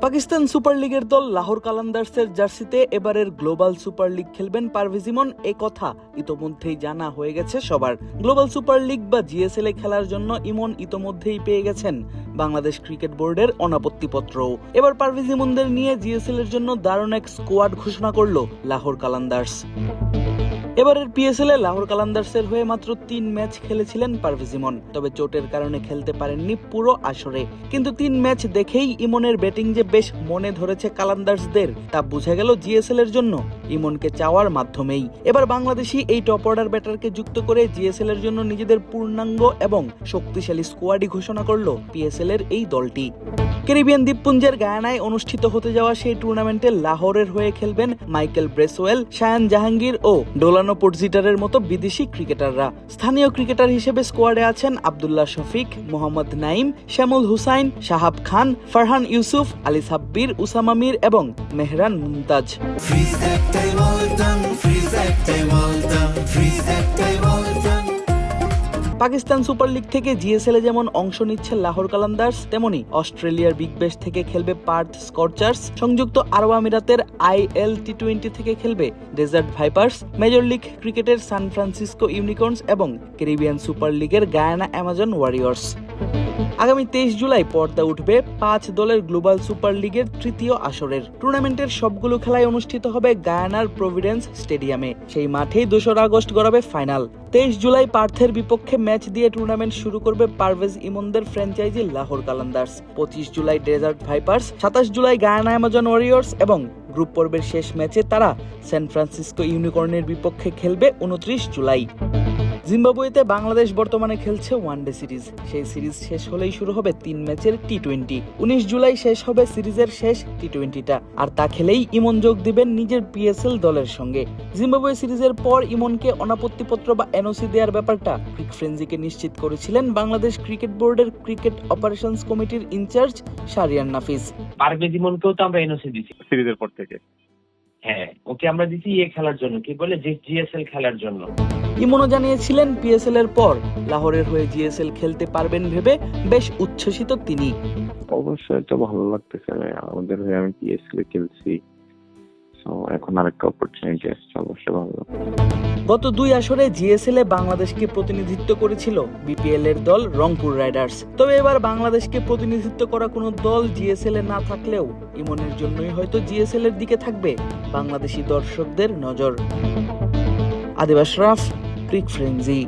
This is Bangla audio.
পাকিস্তান সুপার লিগের দল লাহোর কালান্দার্সের জার্সিতে এবারের গ্লোবাল সুপার লিগ খেলবেন পারভেজ ইমন, এ কথা ইতোমধ্যেই জানা হয়ে গেছে সবার। গ্লোবাল সুপার লিগ বা জিএসএল এ খেলার জন্য ইমন ইতোমধ্যেই পেয়ে গেছেন বাংলাদেশ ক্রিকেট বোর্ডের অনাপত্তিপত্রও। এবার পারভেজ ইমনদের নিয়ে জিএসএল এর জন্য দারুণ এক স্কোয়াড ঘোষণা করলো লাহোর কালান্দার্স। এবারের পিএসএল এ লাহোর কালান্দার্সের হয়ে মাত্র 3 ম্যাচ খেলেছিলেন পারভেজ ইমন, তবে চোটের কারণে খেলতে পারেননি পুরো আসরে। কিন্তু 3 ম্যাচ দেখেই ইমনের ব্যাটিং যে বেশ মনে ধরেছে কালান্দার্সদের, তা বোঝা গেল জিএসএল এর জন্য ইমনকে চাওয়ার মাধ্যমেই। এবার বাংলাদেশি এই টপ অর্ডার ব্যাটারকে যুক্ত করে জিএসএল এর জন্য নিজেদের পূর্ণাঙ্গ এবং শক্তিশালী স্কোয়াডই ঘোষণা করলো পিএসএল এর এই দলটি। ক্যারিবিয়ান দ্বীপপুঞ্জের গায়ানায় অনুষ্ঠিত হতে যাওয়া সেই টুর্নামেন্টে লাহোরের হয়ে খেলবেন মাইকেল ব্রেসওয়েল, শায়ান জাহাঙ্গীর ও ডোলানো পোর্টজিটারের মতো বিদেশি ক্রিকেটাররা। স্থানীয় ক্রিকেটার হিসেবে স্কোয়াডে আছেন আব্দুল্লাহ শফিক, মোহাম্মদ নাইম, শ্যামল হুসাইন, শাহাব খান, ফারহান ইউসুফ, আলী সাব্বির, উসামা মির এবং মেহরান মুমতাজ। পাকিস্তান সুপার লিগ থেকে জিএসএল এ যেমন অংশ নিচ্ছে লাহোর কালান্দার্স, তেমনি অস্ট্রেলিয়ার বিগ ব্যাশ থেকে খেলবে পার্থ স্কর্চার্স, সংযুক্ত আরব আমিরাতের আইএল টি20 থেকে খেলবে ডেজার্ট ভাইপার্স, মেজর লিগ ক্রিকেটের সান ফ্রান্সিসকো ইউনিকর্নস এবং ক্যারিবিয়ান সুপার লিগের গায়ানা অ্যামাজন ওয়ারিয়র্স। আগামী 23 জুলাই পর্দা উঠবে 5 দলের গ্লোবাল সুপার লিগের তৃতীয় আসরের। টুর্নামেন্টের সবগুলো খেলাই অনুষ্ঠিত হবে গায়ানার প্রভিডেন্স স্টেডিয়ামে। সেই মাঠেই 2 আগস্ট গড়াবে ফাইনাল। 23 জুলাই পার্থের বিপক্ষে ম্যাচ দিয়ে টুর্নামেন্ট শুরু করবে পারভেজ ইমনদের franchise Lahore Qalandars. 25 July desert vipers, 27 July Guyana Amazon Warriors এবং গ্রুপ পর্বের শেষ ম্যাচে তারা সান ফ্রান্সিসকো ইউনিকর্নের বিপক্ষে খেলবে 29 জুলাই। জিম্বাবুয়েতে বাংলাদেশ বর্তমানে খেলছে ওয়ানডে সিরিজ। সেই সিরিজ শেষ হলেই শুরু হবে 3 ম্যাচের টি20। 19 জুলাই শেষ হবে সিরিজের শেষ টি20টা, আর তা খেলেই ইমন যোগ দিবেন নিজের পিএসএল দলের সঙ্গে। জিম্বাবুয়ে সিরিজের পর ইমনকে অনাপত্তিপত্র বা এনওসি দেওয়ার ব্যাপারটা ক্রিক ফ্রেন্সিকে নিশ্চিত করেছিলেন বাংলাদেশ ক্রিকেট বোর্ডের ক্রিকেট অপারেশনস কমিটির ইনচার্জ শাহরিয়ার নাফিস। পারভেজ ইমনকেও তো আমরা এনওসি দিছি সিরিজের পর থেকে। হ্যাঁ, ওকে আমরা দিছি খেলার জন্য, কি বলে জিএসএল খেলার জন্য। ইমনও জানিয়েছিলেন পিএসএল এর পর লাহোরের হয়ে জিএসএল খেলতে পারবেন ভেবে বেশ উচ্ছ্বসিত তিনি। অবশ্যই তো ভালো লাগতেছে, আমাদের হয়ে আমি পিএসএল খেলছি, এখন আরেকটা অপরচুনিটি আসছে, অবশ্যই ভালো লাগছে। গত 2 আসরে জিএসএল এ বাংলাদেশকে প্রতিনিধিত্ব করেছিল বিপিএল এর দল রংপুর রাইডার্স। তবে এবার বাংলাদেশকে প্রতিনিধিত্ব করা কোনো দল জিএসএল এ না থাকলেও ইমনের জন্যই হয়তো জিএসএল এর দিকে থাকবে বাংলাদেশি দর্শকদের নজর। আদিব আশরাফ, ক্রিক ফ্রেন্সি।